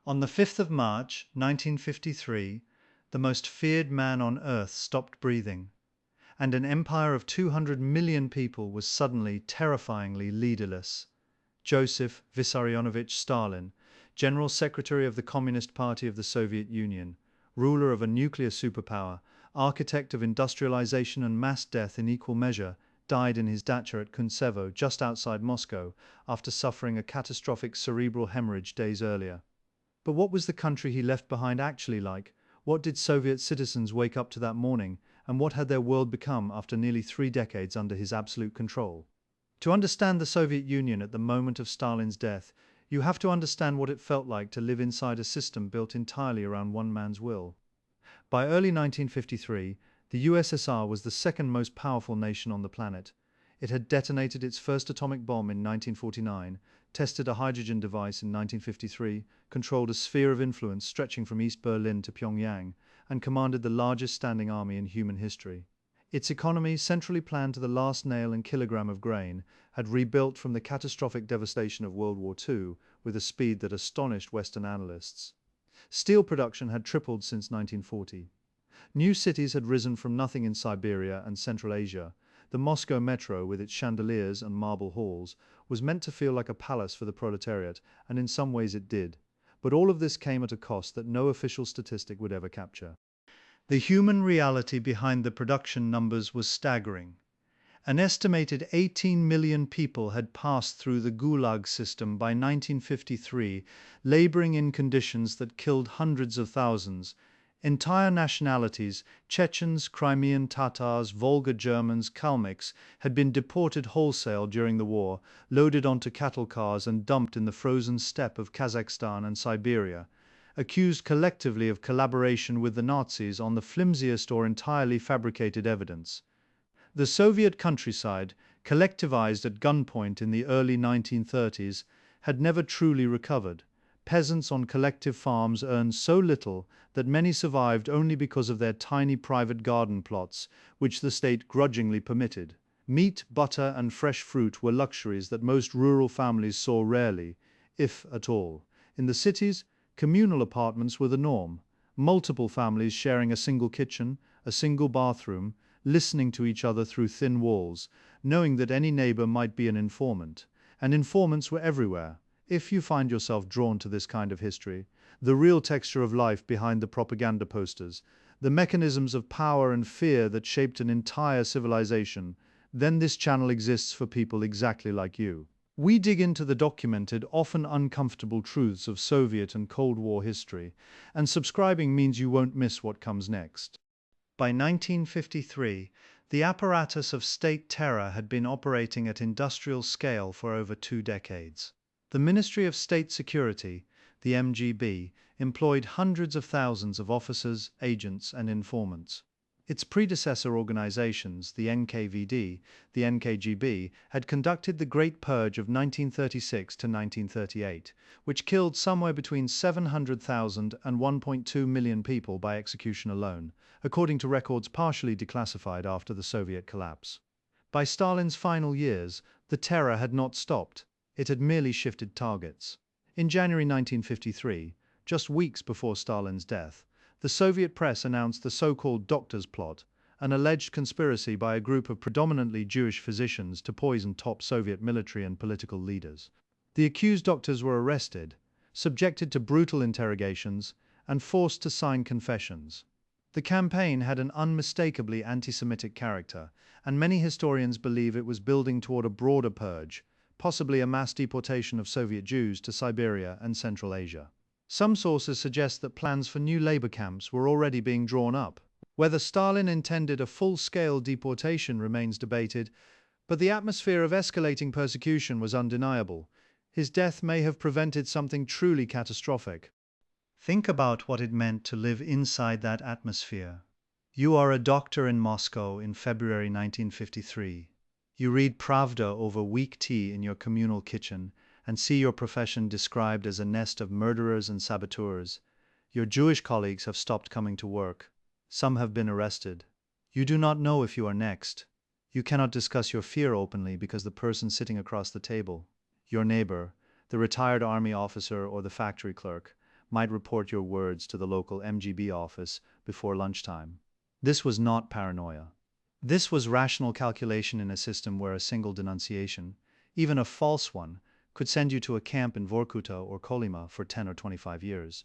On the 5th of March, 1953, the most feared man on earth stopped breathing, and an empire of 200 million people was suddenly, terrifyingly leaderless. Joseph Vissarionovich Stalin, General Secretary of the Communist Party of the Soviet Union, ruler of a nuclear superpower, architect of industrialization and mass death in equal measure, died in his dacha at Kuntsevo, just outside Moscow, after suffering a catastrophic cerebral hemorrhage days earlier. But what was the country he left behind actually like? What did Soviet citizens wake up to that morning, and what had their world become after nearly 3 decades under his absolute control? To understand the Soviet Union at the moment of Stalin's death, you have to understand what it felt like to live inside a system built entirely around one man's will. By early 1953, the USSR was the second most powerful nation on the planet. It had detonated its first atomic bomb in 1949, tested a hydrogen device in 1953, controlled a sphere of influence stretching from East Berlin to Pyongyang, and commanded the largest standing army in human history. Its economy, centrally planned to the last nail and kilogram of grain, had rebuilt from the catastrophic devastation of World War II with a speed that astonished Western analysts. Steel production had tripled since 1940. New cities had risen from nothing in Siberia and Central Asia. The Moscow metro, with its chandeliers and marble halls, was meant to feel like a palace for the proletariat, and in some ways it did. But all of this came at a cost that no official statistic would ever capture. The human reality behind the production numbers was staggering. An estimated 18 million people had passed through the Gulag system by 1953, laboring in conditions that killed hundreds of thousands. Entire nationalities, Chechens, Crimean Tatars, Volga Germans, Kalmyks, had been deported wholesale during the war, loaded onto cattle cars and dumped in the frozen steppe of Kazakhstan and Siberia, accused collectively of collaboration with the Nazis on the flimsiest or entirely fabricated evidence. The Soviet countryside, collectivized at gunpoint in the early 1930s, had never truly recovered. Peasants on collective farms earned so little that many survived only because of their tiny private garden plots, which the state grudgingly permitted. Meat, butter, and fresh fruit were luxuries that most rural families saw rarely, if at all. In the cities, communal apartments were the norm. Multiple families sharing a single kitchen, a single bathroom, listening to each other through thin walls, knowing that any neighbor might be an informant. And informants were everywhere. If you find yourself drawn to this kind of history, the real texture of life behind the propaganda posters, the mechanisms of power and fear that shaped an entire civilization, then this channel exists for people exactly like you. We dig into the documented, often uncomfortable truths of Soviet and Cold War history, and subscribing means you won't miss what comes next. By 1953, the apparatus of state terror had been operating at industrial scale for over 2 decades. The Ministry of State Security, the MGB, employed hundreds of thousands of officers, agents, and informants. Its predecessor organizations, the NKVD, the NKGB, had conducted the Great Purge of 1936 to 1938, which killed somewhere between 700,000 and 1.2 million people by execution alone, according to records partially declassified after the Soviet collapse. By Stalin's final years, the terror had not stopped. It had merely shifted targets. In January 1953, just weeks before Stalin's death, the Soviet press announced the so-called Doctors' Plot, an alleged conspiracy by a group of predominantly Jewish physicians to poison top Soviet military and political leaders. The accused doctors were arrested, subjected to brutal interrogations, and forced to sign confessions. The campaign had an unmistakably anti-Semitic character, and many historians believe it was building toward a broader purge, possibly a mass deportation of Soviet Jews to Siberia and Central Asia. Some sources suggest that plans for new labor camps were already being drawn up. Whether Stalin intended a full-scale deportation remains debated, but the atmosphere of escalating persecution was undeniable. His death may have prevented something truly catastrophic. Think about what it meant to live inside that atmosphere. You are a doctor in Moscow in February 1953. You read Pravda over weak tea in your communal kitchen and see your profession described as a nest of murderers and saboteurs. Your Jewish colleagues have stopped coming to work. Some have been arrested. You do not know if you are next. You cannot discuss your fear openly because the person sitting across the table, your neighbor, the retired army officer or the factory clerk, might report your words to the local MGB office before lunchtime. This was not paranoia. This was rational calculation in a system where a single denunciation, even a false one, could send you to a camp in Vorkuta or Kolyma for 10 or 25 years.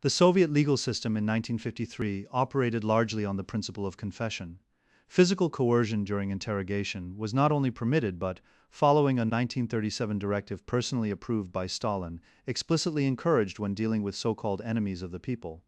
The Soviet legal system in 1953 operated largely on the principle of confession. Physical coercion during interrogation was not only permitted but, following a 1937 directive personally approved by Stalin, explicitly encouraged when dealing with so-called enemies of the people.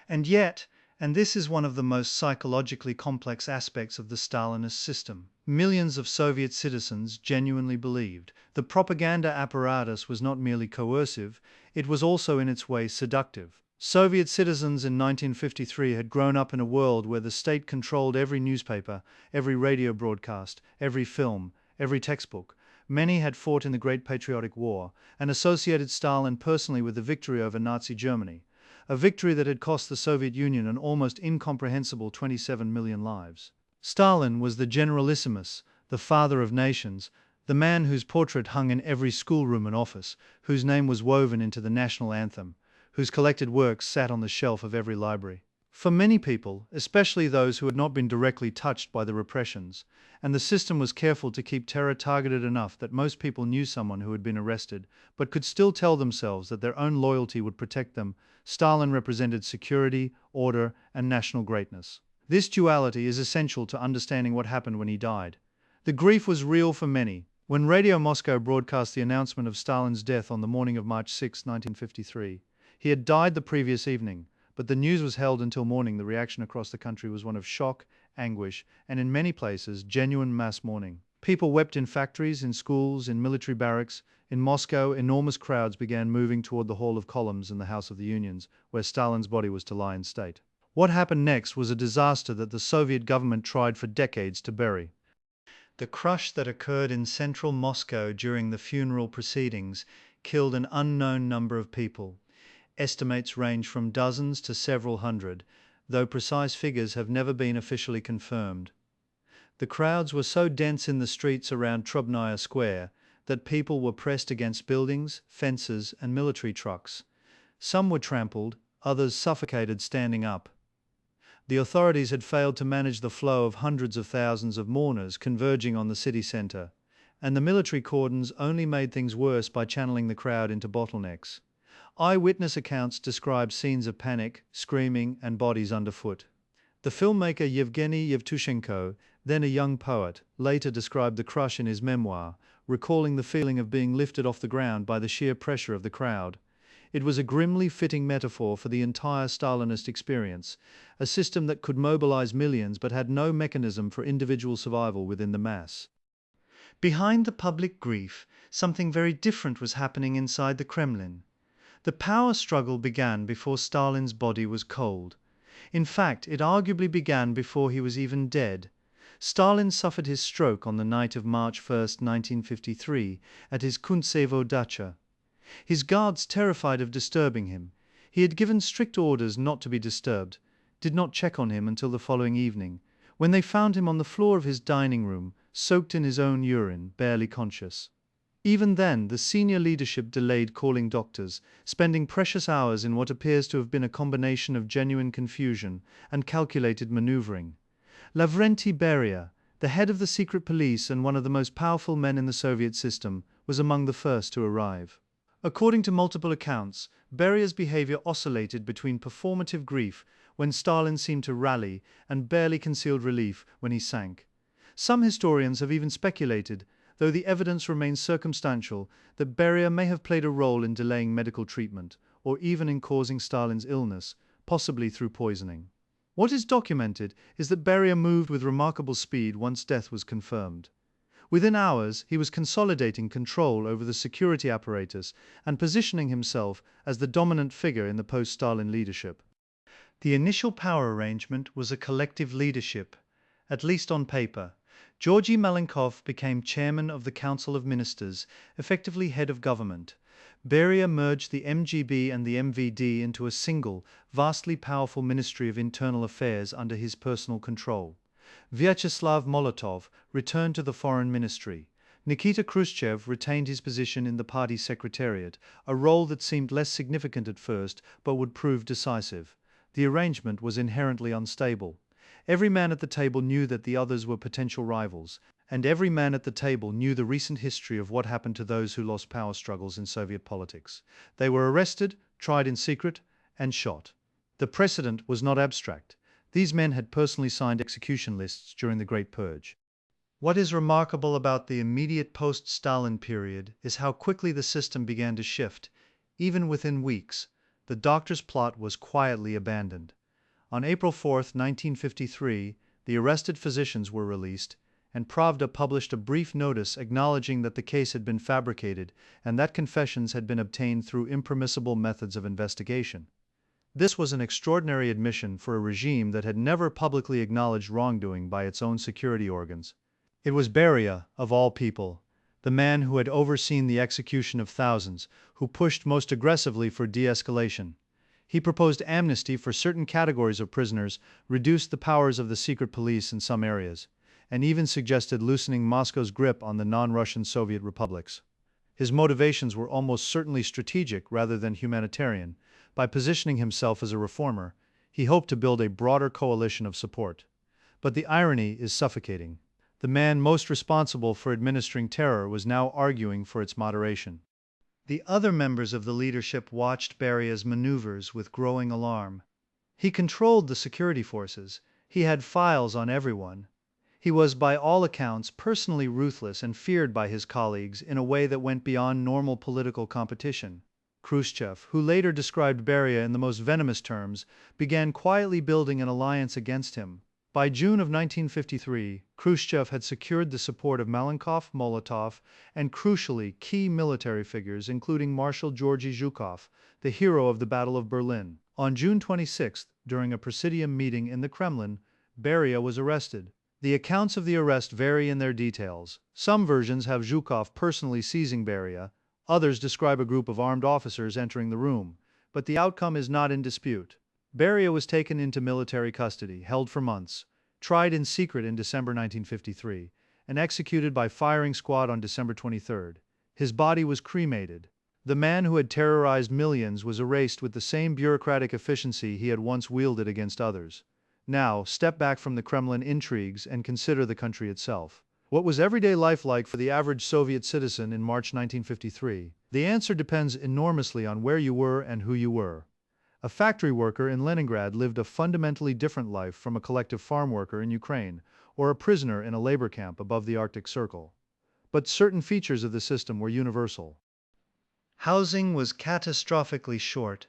And yet, and this is one of the most psychologically complex aspects of the Stalinist system, millions of Soviet citizens genuinely believed the propaganda apparatus was not merely coercive, it was also in its way seductive. Soviet citizens in 1953 had grown up in a world where the state controlled every newspaper, every radio broadcast, every film, every textbook. Many had fought in the Great Patriotic War and associated Stalin personally with the victory over Nazi Germany, a victory that had cost the Soviet Union an almost incomprehensible 27 million lives. Stalin was the generalissimus, the father of nations, the man whose portrait hung in every schoolroom and office, whose name was woven into the national anthem, whose collected works sat on the shelf of every library. For many people, especially those who had not been directly touched by the repressions, and the system was careful to keep terror targeted enough that most people knew someone who had been arrested, but could still tell themselves that their own loyalty would protect them, Stalin represented security, order, and national greatness. This duality is essential to understanding what happened when he died. The grief was real for many. When Radio Moscow broadcast the announcement of Stalin's death on the morning of March 6, 1953, he had died the previous evening, but the news was held until morning. The reaction across the country was one of shock, anguish, and in many places, genuine mass mourning. People wept in factories, in schools, in military barracks. In Moscow, enormous crowds began moving toward the Hall of Columns in the House of the Unions, where Stalin's body was to lie in state. What happened next was a disaster that the Soviet government tried for decades to bury. The crush that occurred in central Moscow during the funeral proceedings killed an unknown number of people. Estimates range from dozens to several hundred, though precise figures have never been officially confirmed. The crowds were so dense in the streets around Trubnaya Square that people were pressed against buildings, fences, and military trucks. Some were trampled, others suffocated standing up. The authorities had failed to manage the flow of hundreds of thousands of mourners converging on the city center, and the military cordons only made things worse by channeling the crowd into bottlenecks. Eyewitness accounts describe scenes of panic, screaming, and bodies underfoot. The filmmaker Yevgeny Yevtushenko, then a young poet, later described the crush in his memoir, recalling the feeling of being lifted off the ground by the sheer pressure of the crowd. It was a grimly fitting metaphor for the entire Stalinist experience, a system that could mobilize millions but had no mechanism for individual survival within the mass. Behind the public grief, something very different was happening inside the Kremlin. The power struggle began before Stalin's body was cold. In fact, it arguably began before he was even dead. Stalin suffered his stroke on the night of March 1, 1953, at his Kuntsevo dacha. His guards, terrified of disturbing him, he had given strict orders not to be disturbed, did not check on him until the following evening, when they found him on the floor of his dining room, soaked in his own urine, barely conscious. Even then, the senior leadership delayed calling doctors, spending precious hours in what appears to have been a combination of genuine confusion and calculated maneuvering. Lavrenti Beria, the head of the secret police and one of the most powerful men in the Soviet system, was among the first to arrive. According to multiple accounts, Beria's behavior oscillated between performative grief, when Stalin seemed to rally, and barely concealed relief when he sank. Some historians have even speculated, though the evidence remains circumstantial, that Beria may have played a role in delaying medical treatment, or even in causing Stalin's illness, possibly through poisoning. What is documented is that Beria moved with remarkable speed once death was confirmed. Within hours, he was consolidating control over the security apparatus and positioning himself as the dominant figure in the post-Stalin leadership. The initial power arrangement was a collective leadership, at least on paper. Georgy Malenkov became chairman of the Council of Ministers, effectively head of government. Beria merged the MGB and the MVD into a single, vastly powerful Ministry of Internal Affairs under his personal control. Vyacheslav Molotov returned to the Foreign Ministry. Nikita Khrushchev retained his position in the party secretariat, a role that seemed less significant at first but would prove decisive. The arrangement was inherently unstable. Every man at the table knew that the others were potential rivals, and every man at the table knew the recent history of what happened to those who lost power struggles in Soviet politics. They were arrested, tried in secret, and shot. The precedent was not abstract. These men had personally signed execution lists during the Great Purge. What is remarkable about the immediate post-Stalin period is how quickly the system began to shift. Even within weeks, the doctor's plot was quietly abandoned. On April 4, 1953, the arrested physicians were released, and Pravda published a brief notice acknowledging that the case had been fabricated and that confessions had been obtained through impermissible methods of investigation. This was an extraordinary admission for a regime that had never publicly acknowledged wrongdoing by its own security organs. It was Beria, of all people, the man who had overseen the execution of thousands, who pushed most aggressively for de-escalation. He proposed amnesty for certain categories of prisoners, reduced the powers of the secret police in some areas, and even suggested loosening Moscow's grip on the non-Russian Soviet republics. His motivations were almost certainly strategic rather than humanitarian. By positioning himself as a reformer, he hoped to build a broader coalition of support. But the irony is suffocating. The man most responsible for administering terror was now arguing for its moderation. The other members of the leadership watched Beria's maneuvers with growing alarm. He controlled the security forces. He had files on everyone. He was, by all accounts, personally ruthless and feared by his colleagues in a way that went beyond normal political competition. Khrushchev, who later described Beria in the most venomous terms, began quietly building an alliance against him. By June of 1953, Khrushchev had secured the support of Malenkov, Molotov, and crucially key military figures including Marshal Georgy Zhukov, the hero of the Battle of Berlin. On June 26, during a Presidium meeting in the Kremlin, Beria was arrested. The accounts of the arrest vary in their details. Some versions have Zhukov personally seizing Beria, others describe a group of armed officers entering the room, but the outcome is not in dispute. Beria was taken into military custody, held for months, tried in secret in December 1953, and executed by firing squad on December 23. His body was cremated. The man who had terrorized millions was erased with the same bureaucratic efficiency he had once wielded against others. Now, step back from the Kremlin intrigues and consider the country itself. What was everyday life like for the average Soviet citizen in March 1953? The answer depends enormously on where you were and who you were. A factory worker in Leningrad lived a fundamentally different life from a collective farm worker in Ukraine, or a prisoner in a labor camp above the Arctic Circle. But certain features of the system were universal. Housing was catastrophically short.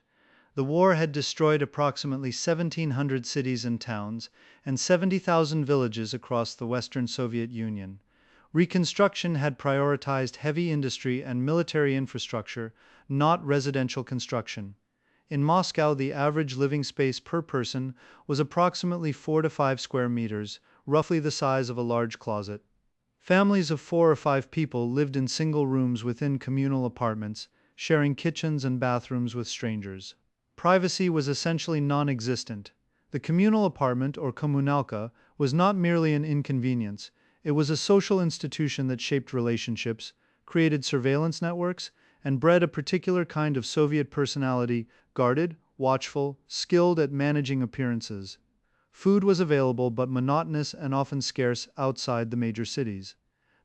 The war had destroyed approximately 1,700 cities and towns, and 70,000 villages across the Western Soviet Union. Reconstruction had prioritized heavy industry and military infrastructure, not residential construction. In Moscow, the average living space per person was approximately 4 to 5 square meters, roughly the size of a large closet. Families of 4 or 5 people lived in single rooms within communal apartments, sharing kitchens and bathrooms with strangers. Privacy was essentially non-existent. The communal apartment, or kommunalka, was not merely an inconvenience. It was a social institution that shaped relationships, created surveillance networks, and bred a particular kind of Soviet personality, guarded, watchful, skilled at managing appearances. Food was available but monotonous and often scarce outside the major cities.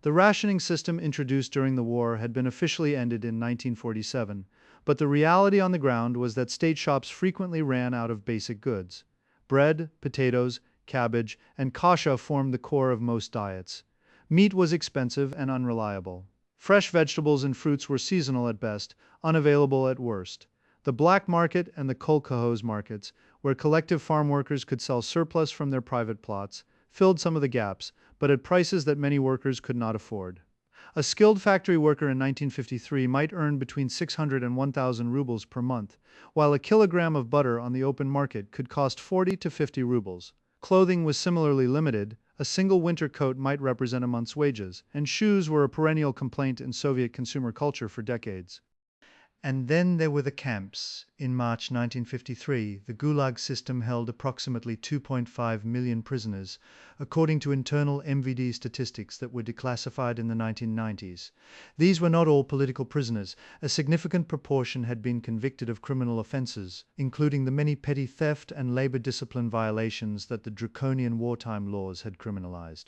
The rationing system introduced during the war had been officially ended in 1947, but the reality on the ground was that state shops frequently ran out of basic goods. Bread, potatoes, cabbage, and kasha formed the core of most diets. Meat was expensive and unreliable. Fresh vegetables and fruits were seasonal at best, unavailable at worst. The black market and the kolkhoz markets, where collective farm workers could sell surplus from their private plots, filled some of the gaps, but at prices that many workers could not afford. A skilled factory worker in 1953 might earn between 600 and 1,000 rubles per month, while a kilogram of butter on the open market could cost 40 to 50 rubles. Clothing was similarly limited. A single winter coat might represent a month's wages, and shoes were a perennial complaint in Soviet consumer culture for decades. And then there were the camps. In March 1953, the Gulag system held approximately 2.5 million prisoners, according to internal MVD statistics that were declassified in the 1990s. These were not all political prisoners. A significant proportion had been convicted of criminal offenses, including the many petty theft and labor discipline violations that the draconian wartime laws had criminalized.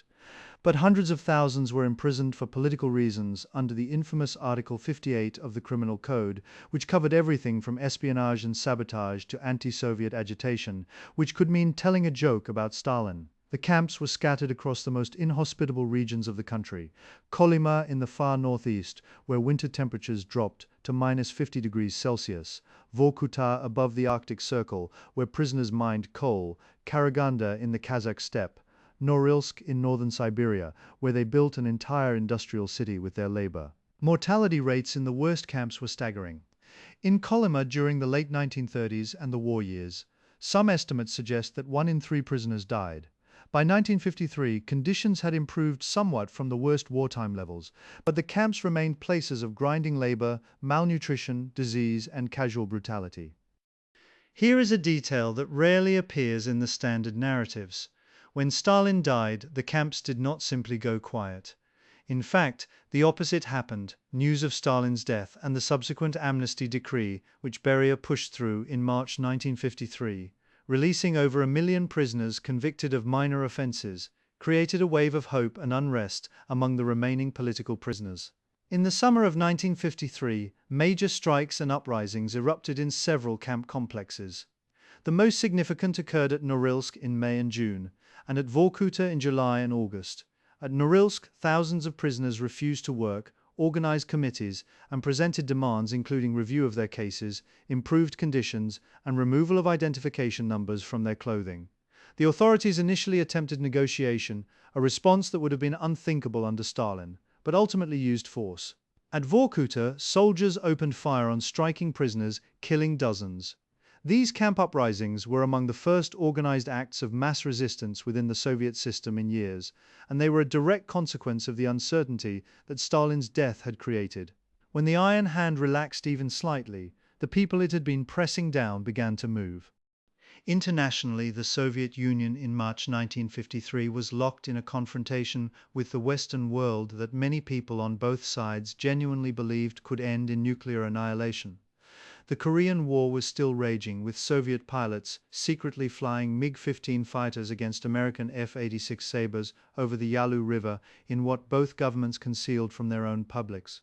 But hundreds of thousands were imprisoned for political reasons under the infamous Article 58 of the Criminal Code, which covered everything from espionage and sabotage to anti-Soviet agitation, which could mean telling a joke about Stalin. The camps were scattered across the most inhospitable regions of the country. Kolyma in the far northeast, where winter temperatures dropped to minus 50 degrees Celsius, Vorkuta above the Arctic Circle, where prisoners mined coal, Karaganda in the Kazakh steppe, Norilsk in northern Siberia, where they built an entire industrial city with their labor. Mortality rates in the worst camps were staggering. In Kolyma during the late 1930s and the war years, some estimates suggest that 1 in 3 prisoners died. By 1953, conditions had improved somewhat from the worst wartime levels, but the camps remained places of grinding labor, malnutrition, disease, and casual brutality. Here is a detail that rarely appears in the standard narratives. When Stalin died, the camps did not simply go quiet. In fact, the opposite happened. News of Stalin's death and the subsequent amnesty decree, which Beria pushed through in March 1953, releasing over 1 million prisoners convicted of minor offenses, created a wave of hope and unrest among the remaining political prisoners. In the summer of 1953, major strikes and uprisings erupted in several camp complexes. The most significant occurred at Norilsk in May and June, and at Vorkuta in July and August. At Norilsk, thousands of prisoners refused to work, organized committees, and presented demands including review of their cases, improved conditions, and removal of identification numbers from their clothing. The authorities initially attempted negotiation, a response that would have been unthinkable under Stalin, but ultimately used force. At Vorkuta, soldiers opened fire on striking prisoners, killing dozens. These camp uprisings were among the first organized acts of mass resistance within the Soviet system in years, and they were a direct consequence of the uncertainty that Stalin's death had created. When the iron hand relaxed even slightly, the people it had been pressing down began to move. Internationally, the Soviet Union in March 1953 was locked in a confrontation with the Western world that many people on both sides genuinely believed could end in nuclear annihilation. The Korean War was still raging, with Soviet pilots secretly flying MiG-15 fighters against American F-86 Sabres over the Yalu River in what both governments concealed from their own publics.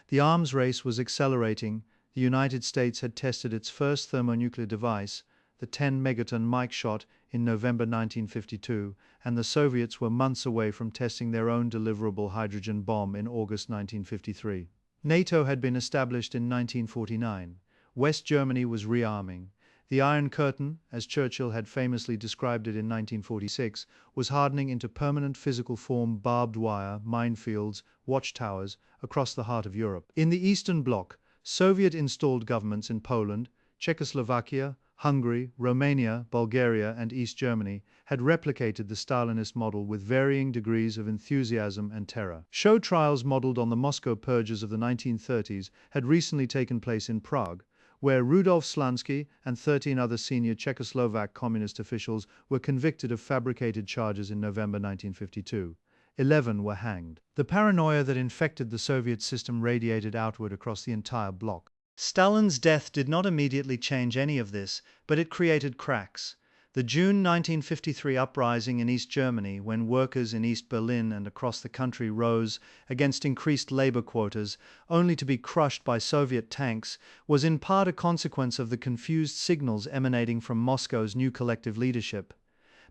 The arms race was accelerating. The United States had tested its first thermonuclear device, the 10-megaton Mike shot, in November 1952, and the Soviets were months away from testing their own deliverable hydrogen bomb in August 1953. NATO had been established in 1949. West Germany was rearming. The Iron Curtain, as Churchill had famously described it in 1946, was hardening into permanent physical form barbed wire, minefields, watchtowers across the heart of Europe. In the Eastern Bloc, Soviet-installed governments in Poland, Czechoslovakia, Hungary, Romania, Bulgaria, and East Germany had replicated the Stalinist model with varying degrees of enthusiasm and terror. Show trials modeled on the Moscow purges of the 1930s had recently taken place in Prague, where Rudolf Slansky and 13 other senior Czechoslovak communist officials were convicted of fabricated charges in November 1952. 11 were hanged. The paranoia that infected the Soviet system radiated outward across the entire bloc. Stalin's death did not immediately change any of this, but it created cracks. The June 1953 uprising in East Germany, when workers in East Berlin and across the country rose against increased labor quotas, only to be crushed by Soviet tanks, was in part a consequence of the confused signals emanating from Moscow's new collective leadership.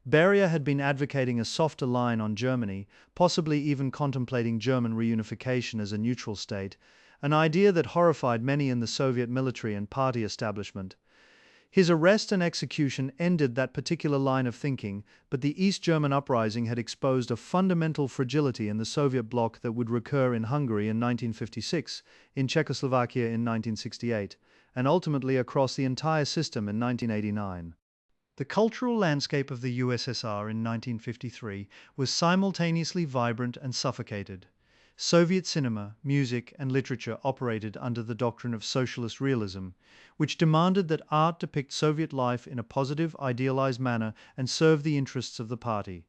Beria had been advocating a softer line on Germany, possibly even contemplating German reunification as a neutral state, an idea that horrified many in the Soviet military and party establishment. His arrest and execution ended that particular line of thinking, but the East German uprising had exposed a fundamental fragility in the Soviet bloc that would recur in Hungary in 1956, in Czechoslovakia in 1968, and ultimately across the entire system in 1989. The cultural landscape of the USSR in 1953 was simultaneously vibrant and suffocated. Soviet cinema, music, and literature operated under the doctrine of socialist realism, which demanded that art depict Soviet life in a positive, idealized manner and serve the interests of the party.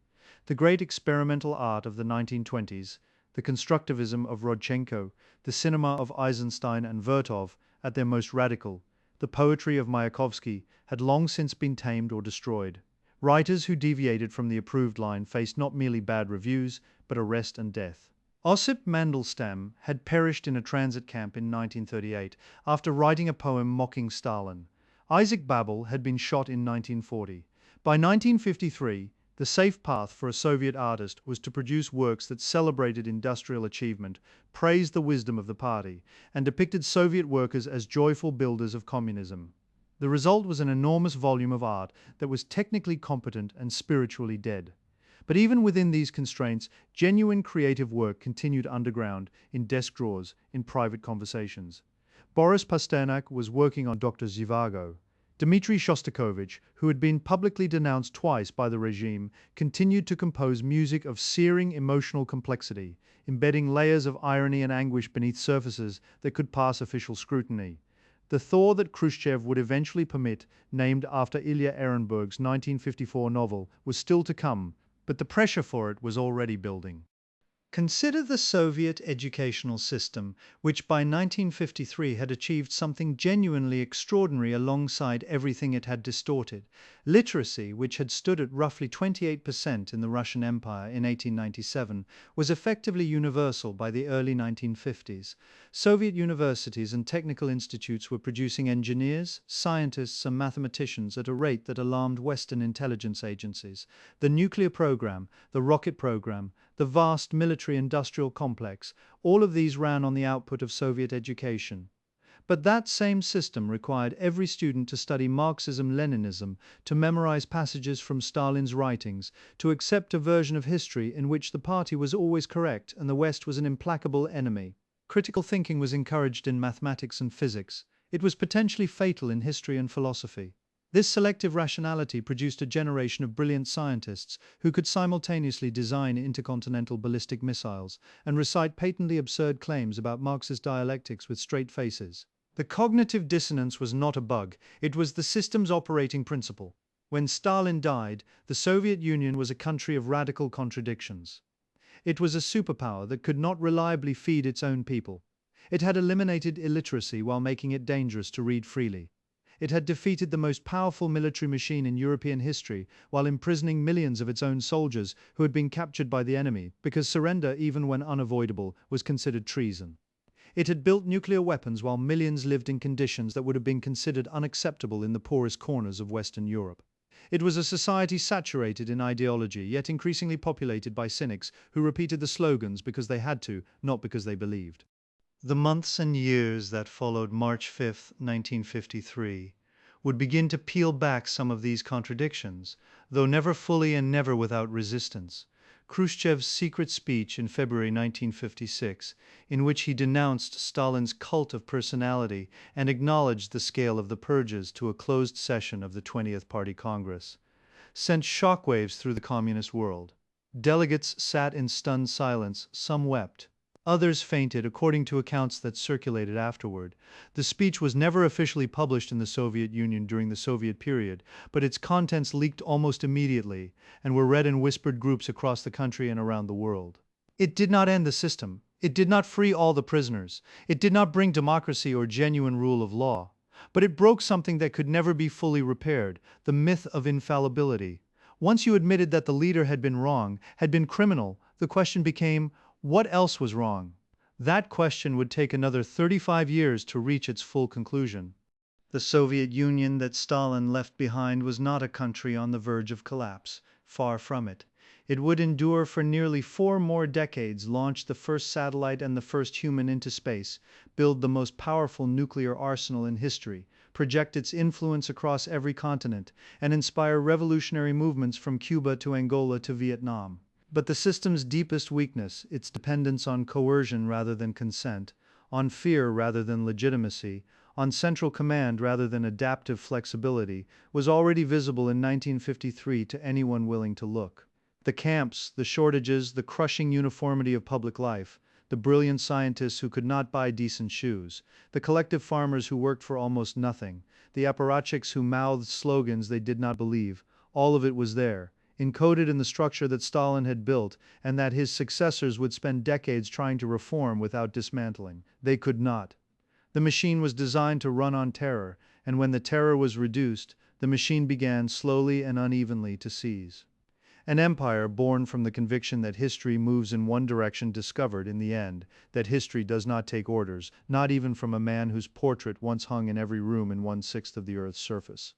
The great experimental art of the 1920s, the constructivism of Rodchenko, the cinema of Eisenstein and Vertov at their most radical, the poetry of Mayakovsky had long since been tamed or destroyed. Writers who deviated from the approved line faced not merely bad reviews, but arrest and death. Osip Mandelstam had perished in a transit camp in 1938 after writing a poem mocking Stalin. Isaac Babel had been shot in 1940. By 1953, the safe path for a Soviet artist was to produce works that celebrated industrial achievement, praised the wisdom of the party, and depicted Soviet workers as joyful builders of communism. The result was an enormous volume of art that was technically competent and spiritually dead. But even within these constraints, genuine creative work continued underground, in desk drawers, in private conversations. Boris Pasternak was working on Dr. Zhivago. Dmitry Shostakovich, who had been publicly denounced twice by the regime, continued to compose music of searing emotional complexity, embedding layers of irony and anguish beneath surfaces that could pass official scrutiny. The thaw that Khrushchev would eventually permit, named after Ilya Ehrenburg's 1954 novel, was still to come, but the pressure for it was already building. Consider the Soviet educational system, which by 1953 had achieved something genuinely extraordinary alongside everything it had distorted. Literacy, which had stood at roughly 28% in the Russian Empire in 1897, was effectively universal by the early 1950s. Soviet universities and technical institutes were producing engineers, scientists, and mathematicians at a rate that alarmed Western intelligence agencies. The nuclear program, the rocket program, the vast military-industrial complex, all of these ran on the output of Soviet education. But that same system required every student to study Marxism-Leninism, to memorize passages from Stalin's writings, to accept a version of history in which the party was always correct and the West was an implacable enemy. Critical thinking was encouraged in mathematics and physics. It was potentially fatal in history and philosophy. This selective rationality produced a generation of brilliant scientists who could simultaneously design intercontinental ballistic missiles and recite patently absurd claims about Marxist dialectics with straight faces. The cognitive dissonance was not a bug, it was the system's operating principle. When Stalin died, the Soviet Union was a country of radical contradictions. It was a superpower that could not reliably feed its own people. It had eliminated illiteracy while making it dangerous to read freely. It had defeated the most powerful military machine in European history while imprisoning millions of its own soldiers who had been captured by the enemy because surrender, even when unavoidable, was considered treason. It had built nuclear weapons while millions lived in conditions that would have been considered unacceptable in the poorest corners of Western Europe. It was a society saturated in ideology, yet increasingly populated by cynics who repeated the slogans because they had to, not because they believed. The months and years that followed March 5, 1953, would begin to peel back some of these contradictions, though never fully and never without resistance. Khrushchev's secret speech in February 1956, in which he denounced Stalin's cult of personality and acknowledged the scale of the purges to a closed session of the 20th Party Congress, sent shockwaves through the communist world. Delegates sat in stunned silence, some wept. Others fainted, according to accounts that circulated afterward. The speech was never officially published in the Soviet Union during the Soviet period, but its contents leaked almost immediately and were read in whispered groups across the country and around the world. It did not end the system. It did not free all the prisoners. It did not bring democracy or genuine rule of law. But it broke something that could never be fully repaired, the myth of infallibility. Once you admitted that the leader had been wrong, had been criminal, the question became, what else was wrong? That question would take another 35 years to reach its full conclusion. The Soviet Union that Stalin left behind was not a country on the verge of collapse. Far from it. It would endure for nearly 4 more decades, launch the first satellite and the first human into space, build the most powerful nuclear arsenal in history, project its influence across every continent, and inspire revolutionary movements from Cuba to Angola to Vietnam. But the system's deepest weakness, its dependence on coercion rather than consent, on fear rather than legitimacy, on central command rather than adaptive flexibility, was already visible in 1953 to anyone willing to look. The camps, the shortages, the crushing uniformity of public life, the brilliant scientists who could not buy decent shoes, the collective farmers who worked for almost nothing, the apparatchiks who mouthed slogans they did not believe, all of it was there, encoded in the structure that Stalin had built and that his successors would spend decades trying to reform without dismantling. They could not. The machine was designed to run on terror, and when the terror was reduced, the machine began slowly and unevenly to seize. An empire born from the conviction that history moves in one direction discovered, in the end, that history does not take orders, not even from a man whose portrait once hung in every room in 1/6 of the Earth's surface.